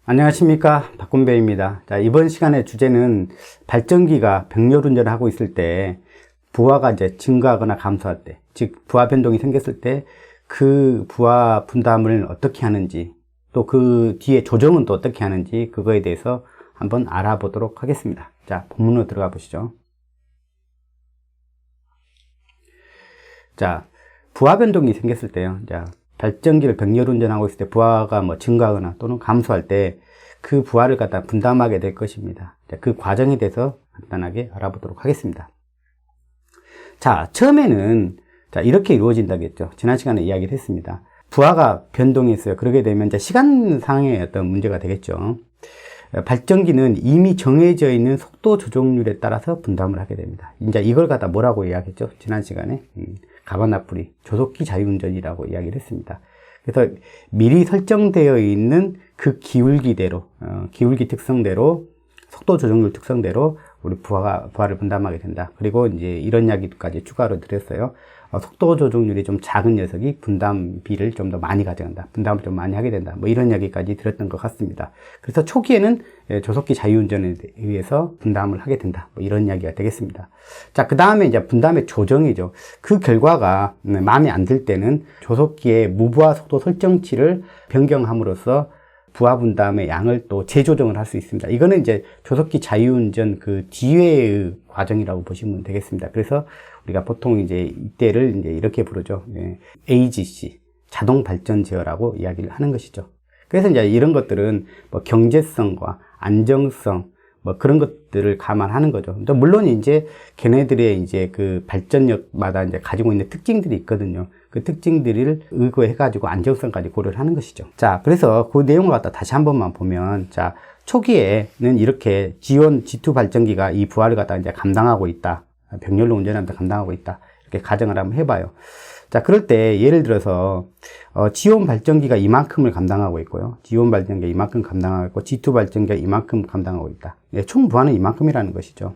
안녕하십니까, 박군배입니다. 자, 이번 시간의 주제는 발전기가 병렬 운전을 하고 있을 때 부하가 이제 증가하거나 감소할 때, 즉 부하 변동이 생겼을 때 그 부하 분담을 어떻게 하는지, 또 그 뒤에 조정은 또 어떻게 하는지, 그거에 대해서 한번 알아보도록 하겠습니다. 자, 본문으로 들어가 보시죠. 자, 부하 변동이 생겼을 때요. 자, 발전기를 병렬 운전하고 있을 때 부하가 증가하거나 또는 감소할 때 그 부하를 갖다 분담하게 될 것입니다. 자, 그 과정에 대해서 간단하게 알아보도록 하겠습니다. 자, 처음에는 이렇게 이루어진다고 했죠. 지난 시간에 이야기를 했습니다. 부하가 변동했어요. 그러게 되면 이제 시간상의 어떤 문제가 되겠죠. 발전기는 이미 정해져 있는 속도 조정률에 따라서 분담을 하게 됩니다. 이제 이걸 갖다 뭐라고 이야기했죠? 지난 시간에 가반납부리 조속기 자유운전이라고 이야기를 했습니다. 그래서 미리 설정되어 있는 그 기울기대로, 기울기 특성대로, 속도 조정률 특성대로 우리 부하를 분담하게 된다. 그리고 이제 이런 이야기까지 추가로 드렸어요. 속도 조정률이 좀 작은 녀석이 분담비를 좀 더 많이 가져간다. 분담을 좀 많이 하게 된다. 이런 이야기까지 드렸던 것 같습니다. 그래서 초기에는 조속기 자유운전에 의해서 분담을 하게 된다. 이런 이야기가 되겠습니다. 자, 그 다음에 이제 분담의 조정이죠. 그 결과가 마음에 안 들 때는 조속기의 무부하 속도 설정치를 변경함으로써 부하 분담의 양을 또 재조정을 할 수 있습니다. 이거는 이제 조속기 자유운전 그 뒤에의 과정이라고 보시면 되겠습니다. 그래서 우리가 보통 이제 이때를 이제 이렇게 부르죠. AGC, 자동 발전 제어라고 이야기를 하는 것이죠. 그래서 이제 이런 것들은 경제성과 안정성, 그런 것들을 감안하는 거죠. 물론 이제 걔네들의 이제 그 발전력마다 이제 가지고 있는 특징들이 있거든요. 그 특징들을 의거해가지고 안정성까지 고려를 하는 것이죠. 자, 그래서 그 내용을 갖다 다시 한 번만 보면, 자, 초기에는 이렇게 G2 발전기가 이 부하를 갖다 이제 감당하고 있다. 병렬로 운전하면서 감당하고 있다. 이렇게 가정을 한번 해봐요. 자, 그럴 때 예를 들어서 G1 발전기가 이만큼을 감당하고 있고요. G1 발전기가 이만큼 감당하고 있고 G2 발전기가 이만큼 감당하고 있다. 총 부하는 이만큼이라는 것이죠.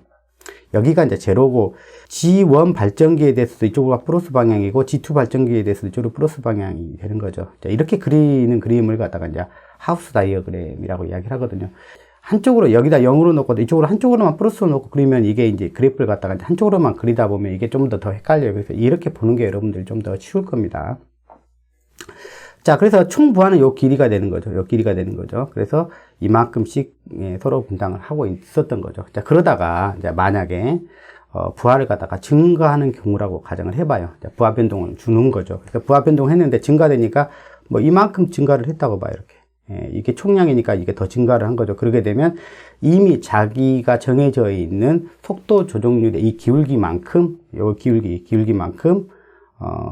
여기가 이제 제로고 G1 발전기에 대해서도 이쪽으로 플러스 방향이고 G2 발전기에 대해서도 이쪽으로 플러스 방향이 되는 거죠. 자, 이렇게 그리는 그림을 갖다가 이제 하우스 다이어그램이라고 이야기를 하거든요. 한쪽으로 여기다 0으로 놓고 이쪽으로 한쪽으로만 플러스로 놓고 그리면 이게 이제 그래프를 갖다가 한쪽으로만 그리다 보면 이게 좀 더 헷갈려요. 그래서 이렇게 보는 게 여러분들 좀 더 쉬울 겁니다. 자, 그래서 총 부하는 요 길이가 되는 거죠. 요 길이가 되는 거죠. 그래서 이만큼씩 서로 분담을 하고 있었던 거죠. 자, 그러다가 이제 만약에 부하를 갖다가 증가하는 경우라고 가정을 해봐요. 자, 부하 변동을 주는 거죠. 그래서 부하 변동을 했는데 증가되니까 이만큼 증가를 했다고 봐요. 이렇게. 이게 총량이니까 이게 더 증가를 한 거죠. 그러게 되면 이미 자기가 정해져 있는 속도 조정률의 이 기울기만큼, 요 기울기만큼,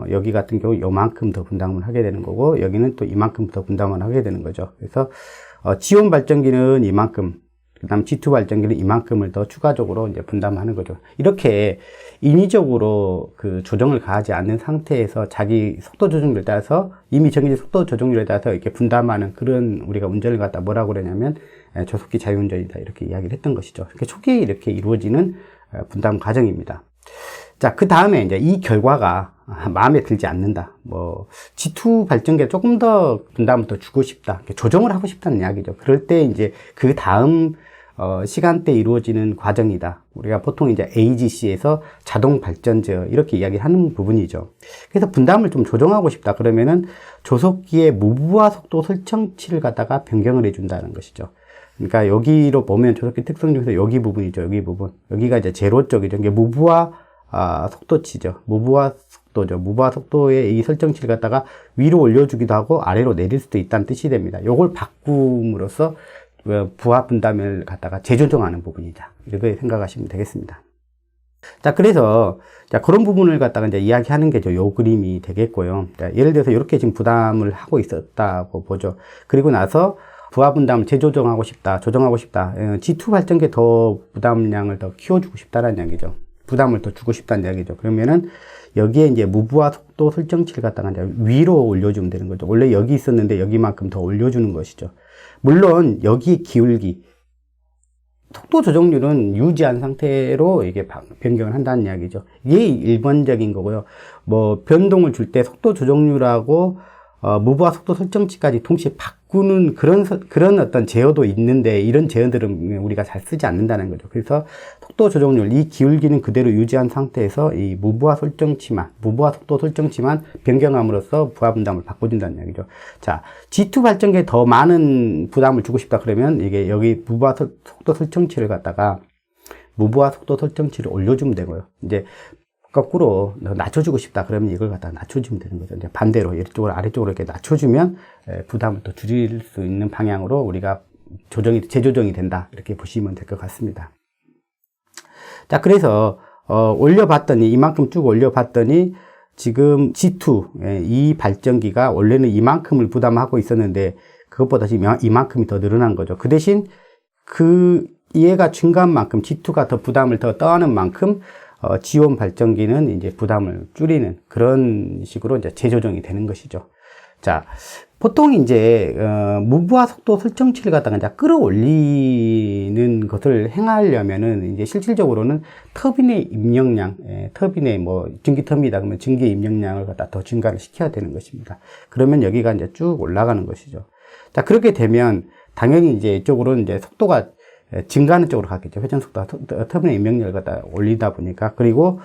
여기 같은 경우 요만큼 더 분담을 하게 되는 거고, 여기는 또 이만큼 더 분담을 하게 되는 거죠. 그래서, G1 발전기는 이만큼, 그 다음 G2 발전기는 이만큼을 더 추가적으로 이제 분담하는 거죠. 이렇게 인위적으로 그 조정을 가하지 않는 상태에서 자기 속도 조정률에 따라서 이미 정해진 속도 조정률에 따라서 이렇게 분담하는 그런 우리가 운전을 갖다 뭐라고 그러냐면 조속기 자유운전이다. 이렇게 이야기를 했던 것이죠. 이렇게 초기에 이렇게 이루어지는 분담 과정입니다. 자, 그 다음에 이제 이 결과가 마음에 들지 않는다. G2 발전기에 조금 더 분담을 더 주고 싶다. 조정을 하고 싶다는 이야기죠. 그럴 때 이제 그 다음 시간대에 이루어지는 과정이다. 우리가 보통 이제 AGC에서 자동 발전 제어 이렇게 이야기하는 부분이죠. 그래서 분담을 좀 조정하고 싶다. 그러면은 조속기의 무부하 속도 설정치를 갖다가 변경을 해준다는 것이죠. 그러니까 여기로 보면 조속기 특성 중에서 여기 부분이죠. 여기 부분. 여기가 이제 제로 쪽이죠. 이게 무부하 속도치죠. 무부하 속도죠. 무부하 속도의 이 설정치를 갖다가 위로 올려주기도 하고 아래로 내릴 수도 있다는 뜻이 됩니다. 요걸 바꿈으로써 부하 분담을 갖다가 재조정하는 부분이다. 이렇게 생각하시면 되겠습니다. 자, 그래서, 그런 부분을 갖다가 이제 이야기하는 게 요 그림이 되겠고요. 자, 예를 들어서 이렇게 지금 부담을 하고 있었다고 보죠. 그리고 나서 부하 분담을 재조정하고 싶다, 조정하고 싶다. G2 발전기에 더 부담량을 더 키워주고 싶다는 이야기죠. 부담을 더 주고 싶다는 이야기죠. 그러면은 여기에 이제 무부하 속도 설정치를 갖다가 이제 위로 올려주면 되는 거죠. 원래 여기 있었는데 여기만큼 더 올려주는 것이죠. 물론 여기 기울기 속도 조정률은 유지한 상태로 이게 변경을 한다는 이야기죠. 이게 일반적인 거고요. 변동을 줄 때 속도 조정률하고 무브와 속도 설정치까지 동시에 바꾸는 그런 어떤 제어도 있는데, 이런 제어들은 우리가 잘 쓰지 않는다는 거죠. 그래서 속도 조정률, 이 기울기는 그대로 유지한 상태에서 이 무브와 속도 설정치만 변경함으로써 부하 분담을 바꿔준다는 이야기죠. 자, G2 발전기에 더 많은 부담을 주고 싶다 그러면 이게 여기 무브와 속도 설정치를 갖다가 무브와 속도 설정치를 올려주면 되고요. 이제 거꾸로 낮춰주고 싶다 그러면 이걸 갖다가 낮춰주면 되는 거죠. 이제 반대로 이쪽으로 아래쪽으로 이렇게 낮춰주면 부담을 또 줄일 수 있는 방향으로 우리가 재조정이 된다, 이렇게 보시면 될 것 같습니다. 자, 그래서 올려봤더니, 이만큼 쭉 올려봤더니 지금 G2 이 발전기가 원래는 이만큼을 부담하고 있었는데 그것보다 지금 이만큼이 더 늘어난 거죠. 그 대신 얘가 증가한 만큼, G2가 더 부담을 더 떠안은 만큼 G1 발전기는 이제 부담을 줄이는 그런 식으로 이제 재조정이 되는 것이죠. 자, 보통 이제 무브와 속도 설정치를 갖다가 이제 끌어올리는 것을 행하려면은 이제 실질적으로는 터빈의 입력량, 터빈의 뭐 증기 터빈이다 그러면 증기의 입력량을 갖다 더 증가를 시켜야 되는 것입니다. 그러면 여기가 이제 쭉 올라가는 것이죠. 자, 그렇게 되면 당연히 이제 이쪽으로는 이제 속도가 증가하는 쪽으로 가겠죠. 회전 속도가 터빈의 입력량을 갖다 올리다 보니까. 그리고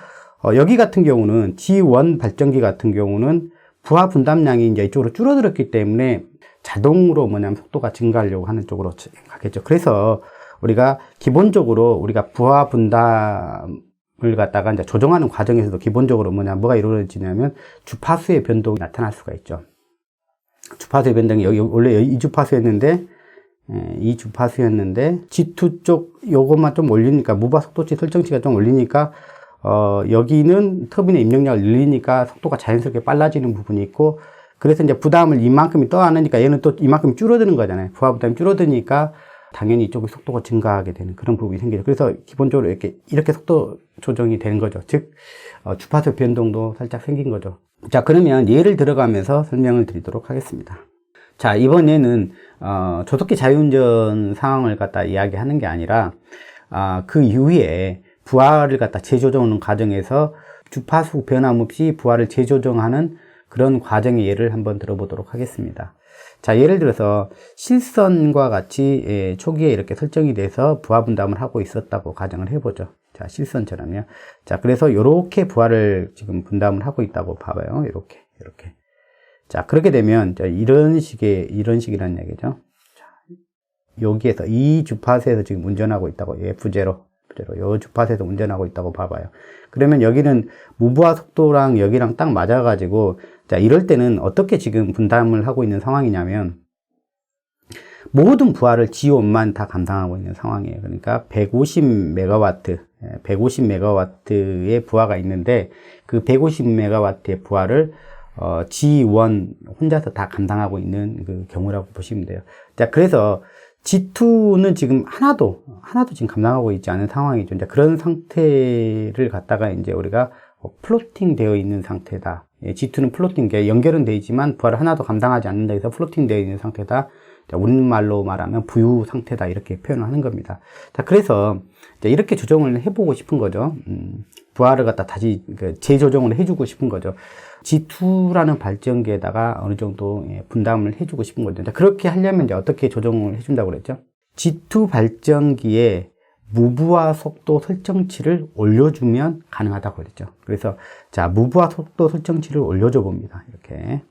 여기 같은 경우는 G1 발전기 같은 경우는 부하 분담량이 이제 이쪽으로 줄어들었기 때문에 자동으로 속도가 증가하려고 하는 쪽으로 가겠죠. 그래서 우리가 기본적으로 우리가 부하 분담을 갖다가 이제 조정하는 과정에서도 기본적으로 뭐가 이루어지냐면 주파수의 변동이 나타날 수가 있죠. 주파수의 변동이 여기 원래 이 주파수였는데 G2 쪽 요것만 좀 올리니까, 무브와 속도치 설정치가 좀 올리니까 여기는 터빈의 입력량을 늘리니까 속도가 자연스럽게 빨라지는 부분이 있고, 그래서 이제 부담을 이만큼이 떠안으니까 얘는 또 이만큼 줄어드는 거잖아요. 부하 부담이 줄어드니까 당연히 이쪽의 속도가 증가하게 되는 그런 부분이 생기죠. 그래서 기본적으로 이렇게 속도 조정이 되는 거죠. 즉 주파수 변동도 살짝 생긴 거죠. 자, 그러면 예를 들어가면서 설명을 드리도록 하겠습니다. 자, 이번에는 조속기 자유운전 상황을 갖다 이야기하는 게 아니라 그 이후에 부하를 갖다 재조정하는 과정에서 주파수 변함 없이 부하를 재조정하는 그런 과정의 예를 한번 들어보도록 하겠습니다. 자, 예를 들어서 실선과 같이 초기에 이렇게 설정이 돼서 부하 분담을 하고 있었다고 가정을 해보죠. 자, 실선처럼요. 자, 그래서 이렇게 부하를 지금 분담을 하고 있다고 봐봐요. 이렇게. 자, 그렇게 되면 이런 식이라는 얘기죠. 자, 여기에서 이 주파수에서 지금 운전하고 있다고, F0 이 주파수에서 운전하고 있다고 봐봐요. 그러면 여기는 무브와 속도랑 여기랑 딱 맞아가지고, 자, 이럴 때는 어떻게 지금 분담을 하고 있는 상황이냐면 모든 부하를 G1만 다 감당하고 있는 상황이에요. 그러니까 150메가와트의 부하가 있는데 그 150메가와트의 부하를 G1 혼자서 다 감당하고 있는 그 경우라고 보시면 돼요. 자, 그래서 G2는 지금 하나도 지금 감당하고 있지 않은 상황이죠. 이제 그런 상태를 갖다가 이제 우리가 플로팅 되어 있는 상태다. G2는 플로팅, 연결은 되어 있지만 부하를 하나도 감당하지 않는다 해서 플로팅 되어 있는 상태다. 자, 우리말로 말하면 부유 상태다, 이렇게 표현을 하는 겁니다. 자, 그래서 이렇게 조정을 해보고 싶은 거죠. 부하를 갖다 다시 재조정을 해주고 싶은 거죠. G2라는 발전기에다가 어느 정도 분담을 해주고 싶은 거죠. 자, 그렇게 하려면 이제 어떻게 조정을 해준다고 그랬죠? G2 발전기에 무브와 속도 설정치를 올려주면 가능하다고 그랬죠. 그래서 자, 무브와 속도 설정치를 올려줘 봅니다. 이렇게.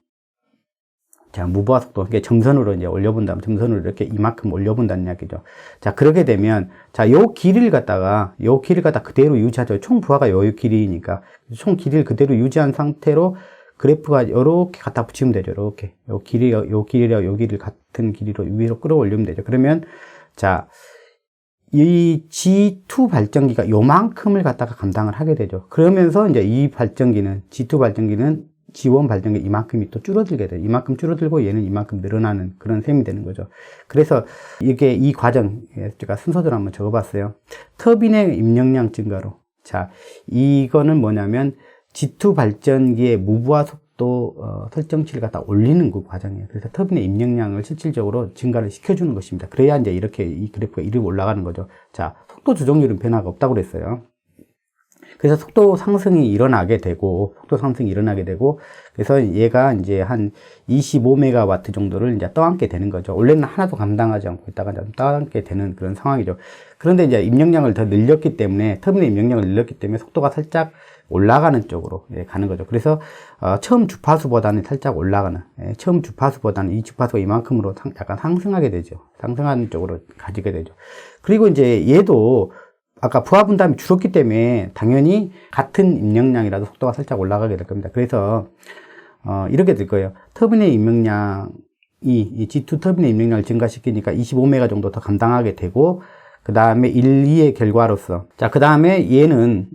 자, 무브와 속도, 이렇게 점선으로 이제 올려본다면, 점선으로 이렇게 이만큼 올려본다는 이야기죠. 자, 그러게 되면, 자, 요 길이를 갖다가 그대로 유지하죠. 총 부하가 요 길이니까. 총 길이를 그대로 유지한 상태로 그래프가 요렇게 갖다 붙이면 되죠. 이렇게. 요 길이랑 요 길이를 같은 길이로 위로 끌어올리면 되죠. 그러면, 자, 이 G2 발전기가 요만큼을 갖다가 감당을 하게 되죠. 그러면서 이제 이 발전기는, G2 발전기는 G1 발전기 이만큼이 또 줄어들게 돼요. 이만큼 줄어들고 얘는 이만큼 늘어나는 그런 셈이 되는 거죠. 그래서 이게 이 과정, 제가 순서대로 한번 적어봤어요. 터빈의 입력량 증가로. 자, 이거는 뭐냐면 G2 발전기의 무브와 속도 설정치를 갖다 올리는 그 과정이에요. 그래서 터빈의 입력량을 실질적으로 증가를 시켜주는 것입니다. 그래야 이제 이렇게 이 그래프가 이렇게 올라가는 거죠. 자, 속도 조정률은 변화가 없다고 그랬어요. 그래서 속도 상승이 일어나게 되고, 그래서 얘가 이제 한 25메가와트 정도를 이제 떠안게 되는 거죠. 원래는 하나도 감당하지 않고 있다가 떠안게 되는 그런 상황이죠. 그런데 이제 입력량을 더 늘렸기 때문에, 터빈의 입력량을 늘렸기 때문에 속도가 살짝 올라가는 쪽으로 가는 거죠. 그래서 처음 주파수보다는 살짝 올라가는, 처음 주파수보다는 이 주파수가 이만큼으로 약간 상승하게 되죠. 상승하는 쪽으로 가지게 되죠. 그리고 이제 얘도 아까 부하 분담이 줄었기 때문에 당연히 같은 입력량이라도 속도가 살짝 올라가게 될 겁니다. 그래서 이렇게 될 거예요. 터빈의 입력량이, 이 G2 터빈의 입력량을 증가시키니까 25메가 정도 더 감당하게 되고, 그 다음에 1, 2의 결과로서, 자, 그 다음에 얘는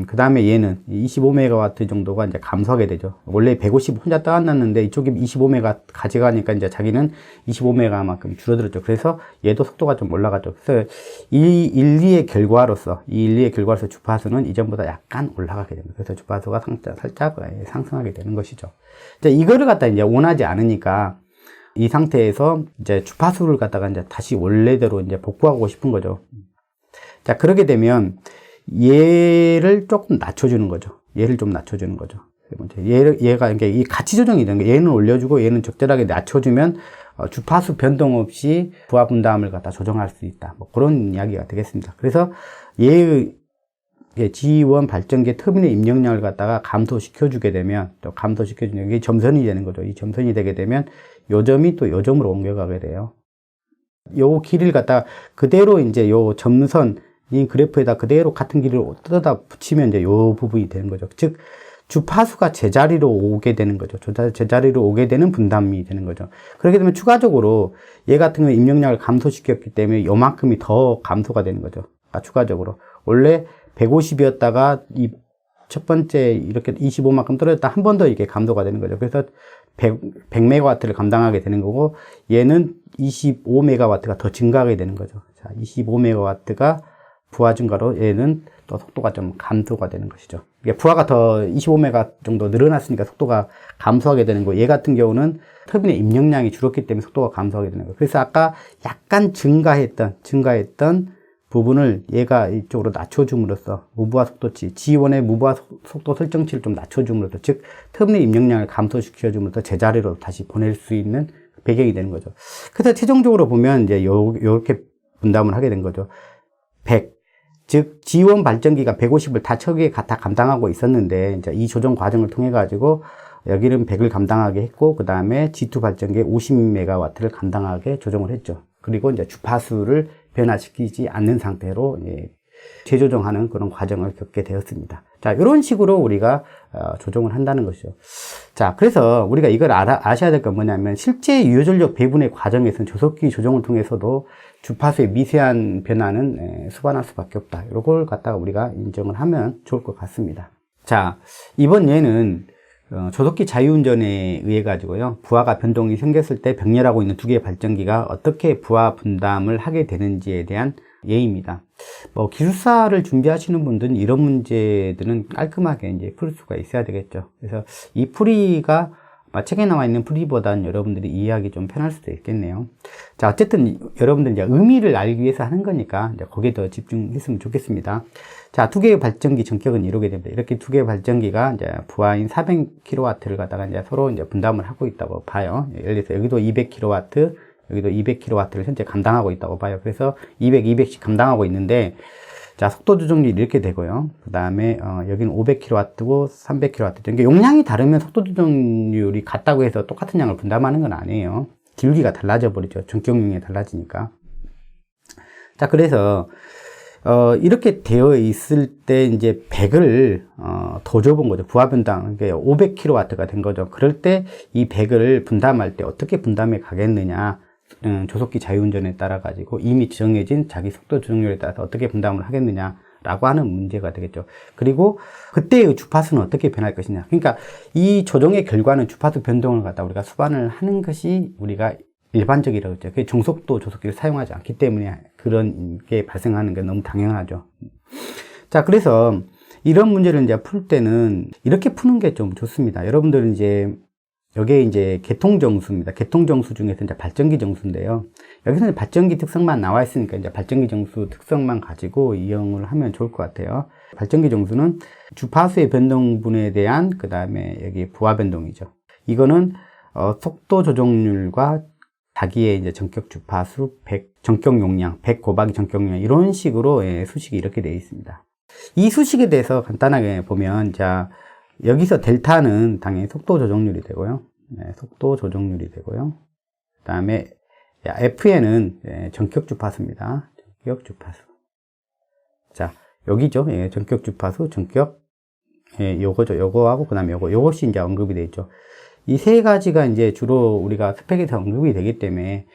25메가와트 정도가 이제 감소하게 되죠. 원래 150 혼자 떠안놨는데 이쪽이 25메가 가져가니까 이제 자기는 25메가만큼 줄어들었죠. 그래서 얘도 속도가 좀 올라갔죠. 그래서 이 1, 2의 결과로서, 주파수는 이전보다 약간 올라가게 됩니다. 그래서 주파수가 살짝 상승하게 되는 것이죠. 이제 이거를 갖다 이제 원하지 않으니까 이 상태에서 이제 주파수를 갖다가 이제 다시 원래대로 이제 복구하고 싶은 거죠. 자, 그렇게 되면 얘를 조금 낮춰주는 거죠. 얘를 좀 낮춰주는 거죠. 얘가 이게 이 가치 조정이 되는 거예요. 얘는 올려주고 얘는 적절하게 낮춰주면 주파수 변동 없이 부하 분담을 갖다 조정할 수 있다. 뭐 그런 이야기가 되겠습니다. 그래서 얘의 G1 발전기의 터빈의 입력량을 갖다가 감소시켜주게 되면, 또 감소시켜주는 게 점선이 되는 거죠. 이 점선이 되게 되면 요 점이 또 요 점으로 옮겨가게 돼요. 요 길이를 갖다가 그대로 이제 요 점선, 이 그래프에다 그대로 같은 길이를 뜯어다 붙이면 이제 요 부분이 되는 거죠. 즉, 주파수가 제자리로 오게 되는 거죠. 제자리로 오게 되는 분담이 되는 거죠. 그렇게 되면 추가적으로 얘 같은 경우에 입력량을 감소시켰기 때문에 요만큼이 더 감소가 되는 거죠. 추가적으로. 원래 150이었다가 이 첫 번째 이렇게 25만큼 떨어졌다 한 번 더 이렇게 감소가 되는 거죠. 그래서 100메가와트를 감당하게 되는 거고, 얘는 25메가와트가 더 증가하게 되는 거죠. 자, 25메가와트가 부하 증가로 얘는 또 속도가 좀 감소가 되는 것이죠. 부하가 더 25메가 정도 늘어났으니까 속도가 감소하게 되는 거고, 얘 같은 경우는 터빈의 입력량이 줄었기 때문에 속도가 감소하게 되는 거예요. 그래서 아까 약간 증가했던 부분을 얘가 이쪽으로 낮춰줌으로써 무부하 속도치, G1의 무부하 속도 설정치를 좀 낮춰줌으로써, 즉 터빈의 입력량을 감소시켜줌으로써 제자리로 다시 보낼 수 있는 배경이 되는 거죠. 그래서 최종적으로 보면 이제 요렇게 분담을 하게 된 거죠. 100, 즉 G1 발전기가 150을 다 처기에 다 감당하고 있었는데, 이제 이 조정 과정을 통해 가지고 여기는 100을 감당하게 했고, 그 다음에 G2 발전기에 50메가와트를 감당하게 조정을 했죠. 그리고 이제 주파수를 변화시키지 않는 상태로 재조정하는 그런 과정을 겪게 되었습니다. 자, 이런 식으로 우리가 조정을 한다는 것이죠. 자, 그래서 우리가 이걸 아셔야 될 건 뭐냐면, 실제 유효전력 배분의 과정에서는 조속기 조정을 통해서도 주파수의 미세한 변화는 수반할 수밖에 없다. 이걸 갖다가 우리가 인정을 하면 좋을 것 같습니다. 자, 이번 예는 조속기 자유운전에 의해 가지고요, 부하가 변동이 생겼을 때 병렬하고 있는 두 개의 발전기가 어떻게 부하 분담을 하게 되는지에 대한 예입니다. 기술사를 준비하시는 분들은 이런 문제들은 깔끔하게 이제 풀 수가 있어야 되겠죠. 그래서 이 풀이가 책에 나와 있는 풀이보다는 여러분들이 이해하기 좀 편할 수도 있겠네요. 자, 어쨌든 여러분들 이제 의미를 알기 위해서 하는 거니까 이제 거기에 더 집중했으면 좋겠습니다. 자, 두 개의 발전기 전격은 이루게 됩니다. 이렇게 두 개의 발전기가 이제 부하인 400kW를 갖다가 이제 서로 이제 분담을 하고 있다고 봐요. 예를 들어서 여기도 200kW, 여기도 200kW를 현재 감당하고 있다고 봐요. 그래서 200씩 감당하고 있는데, 자, 속도 조정률이 이렇게 되고요. 그 다음에 여기는 500kW고 300kW. 그러니까 용량이 다르면 속도 조정률이 같다고 해서 똑같은 양을 분담하는 건 아니에요. 기울기가 달라져 버리죠. 전격용량이 달라지니까. 자, 그래서 이렇게 되어 있을 때 이제 100을 더 줘본 거죠. 부하 분담. 그러니까 500kW가 된 거죠. 그럴 때 이 100을 분담할 때 어떻게 분담해 가겠느냐. 조속기 자유운전에 따라 가지고 이미 정해진 자기 속도 조정률에 따라서 어떻게 분담을 하겠느냐라고 하는 문제가 되겠죠. 그리고 그때의 주파수는 어떻게 변할 것이냐. 그러니까 이 조정의 결과는 주파수 변동을 갖다 우리가 수반을 하는 것이 우리가 일반적이라고 했죠. 그 중속도 조속기를 사용하지 않기 때문에 그런 게 발생하는 게 너무 당연하죠. 자, 그래서 이런 문제를 이제 풀 때는 이렇게 푸는 게 좀 좋습니다. 여러분들은 이제 이게 이제 개통정수입니다. 개통정수 중에서 이제 발전기 정수인데요. 여기서는 발전기 특성만 나와 있으니까 이제 발전기 정수 특성만 가지고 이용을 하면 좋을 것 같아요. 발전기 정수는 주파수의 변동분에 대한 그 다음에 여기 부하 변동이죠. 이거는 속도 조정률과 자기의 이제 전격 주파수 100 전격 용량 100 곱하기 전격 용량 이런 식으로 수식이 이렇게 되어 있습니다. 이 수식에 대해서 간단하게 보면 자 여기서 델타는 당연히 속도 조정률이 되고요. 속도 조정률이 되고요. 그 다음에 FN은 전격 주파수입니다. 전격 주파수. 자, 여기죠. 전격 주파수, 전격, 요거죠. 요거하고, 그 다음에 요것이 이제 언급이 되어 있죠. 이 세 가지가 이제 주로 우리가 스펙에서 언급이 되기 때문에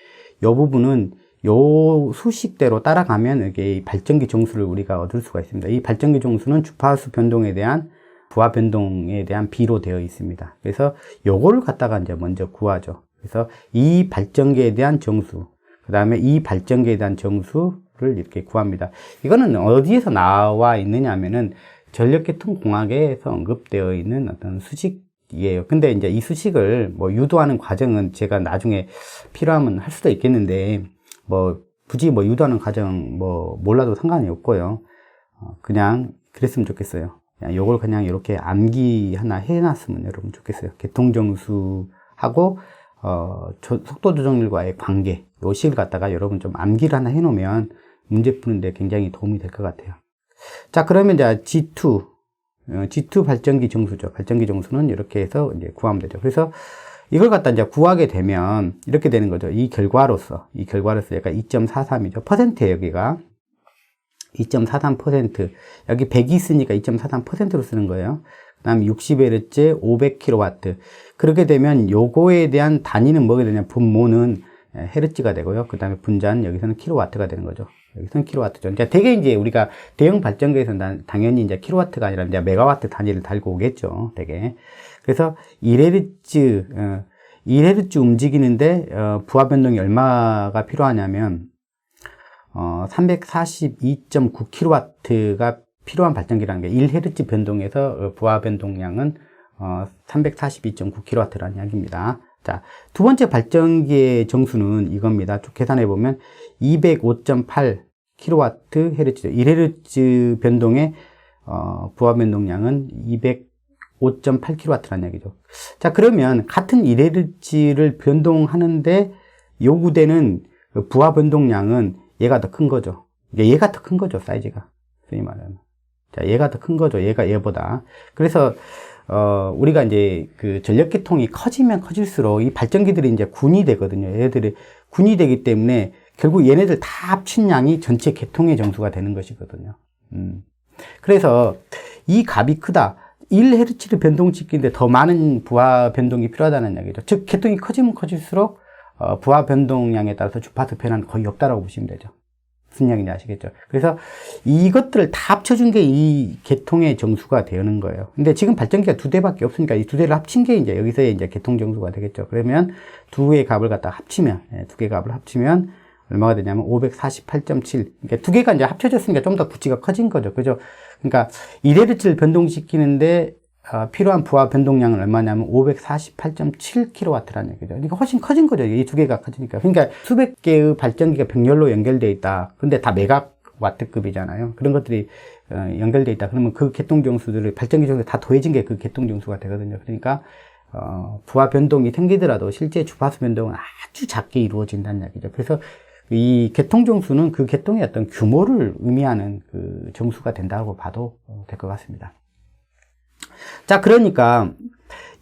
요 부분은 요 수식대로 따라가면 이게 발전기 정수를 우리가 얻을 수가 있습니다. 이 발전기 정수는 주파수 변동에 대한 부하 변동에 대한 비로 되어 있습니다. 그래서 요거를 갖다가 이제 먼저 구하죠. 그래서 이 발전기에 대한 정수, 그 다음에 이 발전기에 대한 정수를 이렇게 구합니다. 이거는 어디에서 나와 있느냐 하면은 전력계통공학에서 언급되어 있는 어떤 수식이에요. 근데 이제 이 수식을 뭐 유도하는 과정은 제가 나중에 필요하면 할 수도 있겠는데, 뭐 굳이 뭐 유도하는 과정 뭐 몰라도 상관이 없고요. 그냥 그랬으면 좋겠어요. 요걸 그냥 이렇게 암기 하나 해놨으면 여러분 좋겠어요. 개통정수하고 속도 조정률과의 관계, 요 식을 갖다가 여러분 좀 암기를 하나 해놓으면 문제 푸는데 굉장히 도움이 될 것 같아요. 자, 그러면 이제 G2 발전기 정수죠. 발전기 정수는 이렇게 해서 이제 구하면 되죠. 그래서 이걸 갖다 이제 구하게 되면 이렇게 되는 거죠. 이 결과로서 약간 2.43이죠. 퍼센트예요, 여기가. 2.43%. 여기 100이 있으니까 2.43%로 쓰는 거예요. 그 다음에 60Hz 500kW. 그렇게 되면 요거에 대한 단위는 뭐가 되냐? 분모는 헤르츠가 되고요. 그 다음에 분자는 여기서는 킬로와트가 되는 거죠. 여기서는 킬로와트죠. 그러니까 되게 이제 우리가 대형 발전기에서는 당연히 이제 킬로와트가 아니라 이제 메가와트 단위를 달고 오겠죠. 되게. 그래서 1Hz 움직이는데, 부하 변동이 얼마가 필요하냐면, 342.9kW가 필요한 발전기라는 게 1Hz 변동에서 부하 변동량은 342.9kW라는 이야기입니다. 자, 두 번째 발전기의 정수는 이겁니다. 쭉 계산해 보면 205.8kWhz죠. 1Hz 변동의 부하 변동량은 205.8kW라는 얘기죠. 자, 그러면 같은 1Hz를 변동하는데 요구되는 부하 변동량은 얘가 더 큰 거죠. 얘가 더 큰 거죠, 사이즈가. 소위 말하면. 자, 얘가 더 큰 거죠. 얘보다. 그래서, 우리가 이제 그 전력계통이 커지면 커질수록 이 발전기들이 이제 군이 되거든요. 얘들이 군이 되기 때문에 결국 얘네들 다 합친 양이 전체 계통의 정수가 되는 것이거든요. 그래서 이 값이 크다. 1Hz를 변동시키는데 더 많은 부하 변동이 필요하다는 얘기죠. 즉, 계통이 커지면 커질수록 부하 변동량에 따라서 주파수 변화는 거의 없다라고 보시면 되죠. 무슨 이야기인지 아시겠죠? 그래서 이것들을 다 합쳐준 게 이 계통의 정수가 되는 거예요. 근데 지금 발전기가 두 대밖에 없으니까 이 두 대를 합친 게 이제 여기서의 이제 계통 정수가 되겠죠. 그러면 두 개의 값을 갖다가 합치면, 두 개의 값을 합치면 얼마가 되냐면 548.7. 그러니까 두 개가 이제 합쳐졌으니까 좀 더 부치가 커진 거죠. 그죠? 그러니까 1Hz를 변동시키는데 필요한 부하 변동량은 얼마냐면 548.7kW라는 얘기죠. 그러니까 훨씬 커진 거죠. 이 두 개가 커지니까. 그러니까 수백 개의 발전기가 병렬로 연결되어 있다. 근데 다 메가와트급이잖아요. 그런 것들이 연결되어 있다. 그러면 그 계통정수들을 발전기 정수 다 더해진 게 그 계통정수가 되거든요. 그러니까 부하 변동이 생기더라도 실제 주파수 변동은 아주 작게 이루어진다는 얘기죠. 그래서 이 계통정수는 그 계통의 어떤 규모를 의미하는 그 정수가 된다고 봐도 될 것 같습니다. 자, 그러니까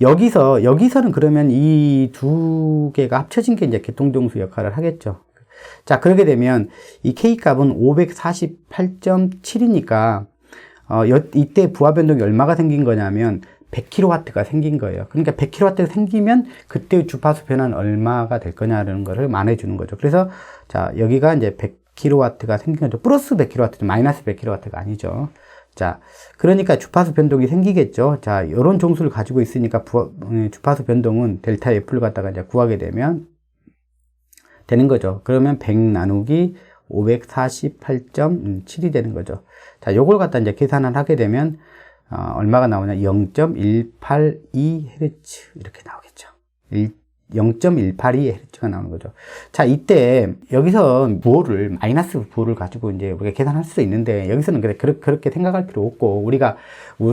여기서는 그러면 이 두 개가 합쳐진 게 이제 계통정수 역할을 하겠죠. 자, 그렇게 되면 이 K값은 548.7이니까 이때 부하 변동이 얼마가 생긴 거냐면 100kW가 생긴 거예요. 그러니까 100kW가 생기면 그때 주파수 변화는 얼마가 될 거냐는 거를 말해주는 거죠. 그래서 자, 여기가 이제 100kW가 생긴 거죠. 플러스 100kW, 마이너스 100kW가 아니죠. 자, 그러니까 주파수 변동이 생기겠죠. 자, 이런 정수를 가지고 있으니까 주파수 변동은 델타 F를 갖다가 이제 구하게 되면 되는 거죠. 그러면 100 나누기 548.7이 되는 거죠. 자, 요걸 갖다 이제 계산을 하게 되면 얼마가 나오냐? 0.182Hz 이렇게 나오겠죠. 0.182Hz가 나오는 거죠. 자, 이때 여기서 부호를 마이너스 부호를 가지고 이제 우리가 계산할 수 있는데 여기서는 그렇게 생각할 필요 없고 우리가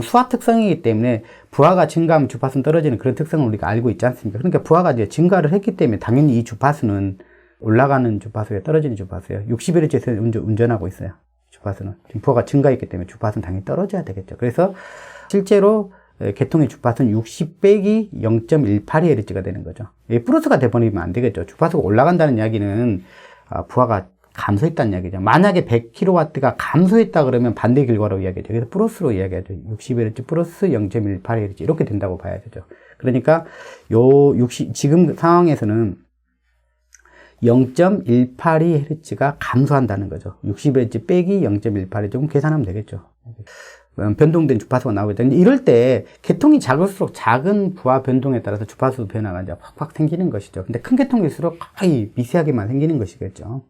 수화 특성이기 때문에 부하가 증가하면 주파수는 떨어지는 그런 특성을 우리가 알고 있지 않습니까? 그러니까 부하가 이제 증가를 했기 때문에 당연히 이 주파수는 올라가는 주파수에 떨어지는 주파수예요. 60Hz에서 운전하고 있어요. 주파수는 지금 부하가 증가했기 때문에 주파수는 당연히 떨어져야 되겠죠. 그래서 실제로 계통의 주파수는 60 빼기 0.182Hz가 되는 거죠. 플러스가 돼버리면 안 되겠죠. 주파수가 올라간다는 이야기는 부하가 감소했다는 이야기죠. 만약에 100kW가 감소했다 그러면 반대 결과로 이야기하죠. 그래서 플러스로 이야기하죠. 60Hz 플러스 0.182Hz 이렇게 된다고 봐야 되죠. 그러니까 지금 상황에서는 0.182Hz가 감소한다는 거죠. 60Hz 빼기 0.182Hz 조금 계산하면 되겠죠. 변동된 주파수가 나오겠다. 이럴 때 계통이 작을수록 작은 부하 변동에 따라서 주파수 변화가 이제 확 생기는 것이죠. 근데 큰 계통일수록 거의 미세하게만 생기는 것이겠죠.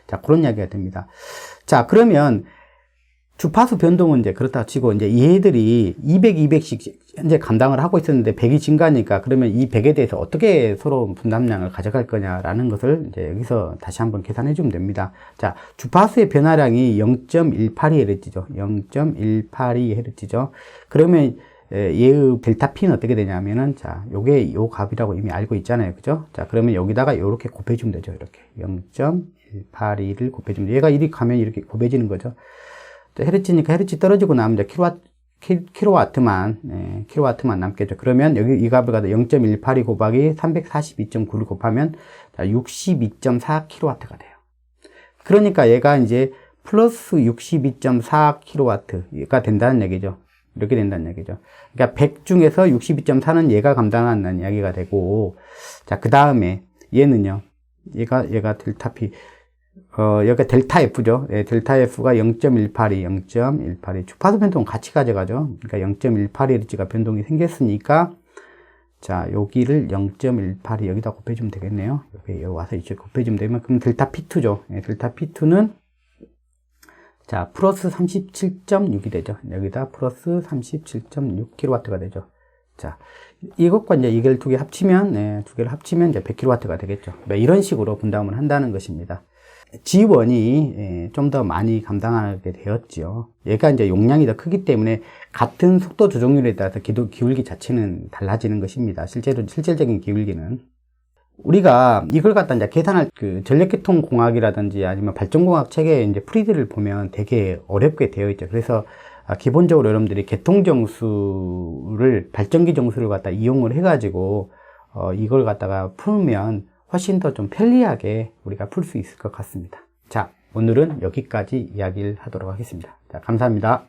자, 그런 이야기가 됩니다. 자, 그러면 주파수 변동은 이제 그렇다 치고 이제 얘들이 200씩 현재 감당을 하고 있었는데 100이 증가하니까 그러면 이 100에 대해서 어떻게 서로 분담량을 가져갈 거냐라는 것을 이제 여기서 다시 한번 계산해 주면 됩니다. 자, 주파수의 변화량이 0.182Hz죠. 0.182Hz죠. 그러면 얘의 델타 P는 어떻게 되냐면은 자, 요게 요 값이라고 이미 알고 있잖아요. 그죠? 자, 그러면 여기다가 요렇게 곱해주면 되죠. 이렇게 0.182를 곱해주면 돼요. 얘가 이리 가면 이렇게 곱해지는 거죠. 헤르츠니까 헤르츠 떨어지고 나면 이제 킬로와트만 남겠죠. 그러면 여기 이 값을 갖다 0.182 곱하기 342.9를 곱하면 62.4kW가 돼요. 그러니까 얘가 이제 플러스 62.4kW가 된다는 얘기죠. 이렇게 된다는 얘기죠. 그러니까 100 중에서 62.4는 얘가 감당한다는 이야기가 되고, 자, 그 다음에 얘는요. 얘가 델타 P. 여기가 델타 F죠. 예, 델타 F가 0.182 주파수 변동 같이 가져가죠. 그러니까 0.182Hz가 변동이 생겼으니까, 자, 여기를 0.182 여기다 곱해주면 되겠네요. 여기 와서 이쪽 곱해주면 되면, 그럼 델타 P2죠. 예, 델타 P2는, 자, 플러스 37.6이 되죠. 여기다 플러스 37.6kW가 되죠. 자, 이것과 이제 이걸 두 개 합치면, 네, 두 개를 합치면 이제 100kW가 되겠죠. 이런 식으로 분담을 한다는 것입니다. G1이 좀 더 많이 감당하게 되었죠. 얘가 이제 용량이 더 크기 때문에 같은 속도 조정률에 따라서 기울기 자체는 달라지는 것입니다. 실질적인 기울기는. 우리가 이걸 갖다 이제 계산할 전력계통 공학이라든지 아니면 발전공학 책에 이제 풀이들을 보면 되게 어렵게 되어 있죠. 그래서 기본적으로 여러분들이 계통정수를, 발전기 정수를 갖다 이용을 해가지고, 이걸 갖다가 풀면 훨씬 더 좀 편리하게 우리가 풀 수 있을 것 같습니다. 자, 오늘은 여기까지 이야기를 하도록 하겠습니다. 자, 감사합니다.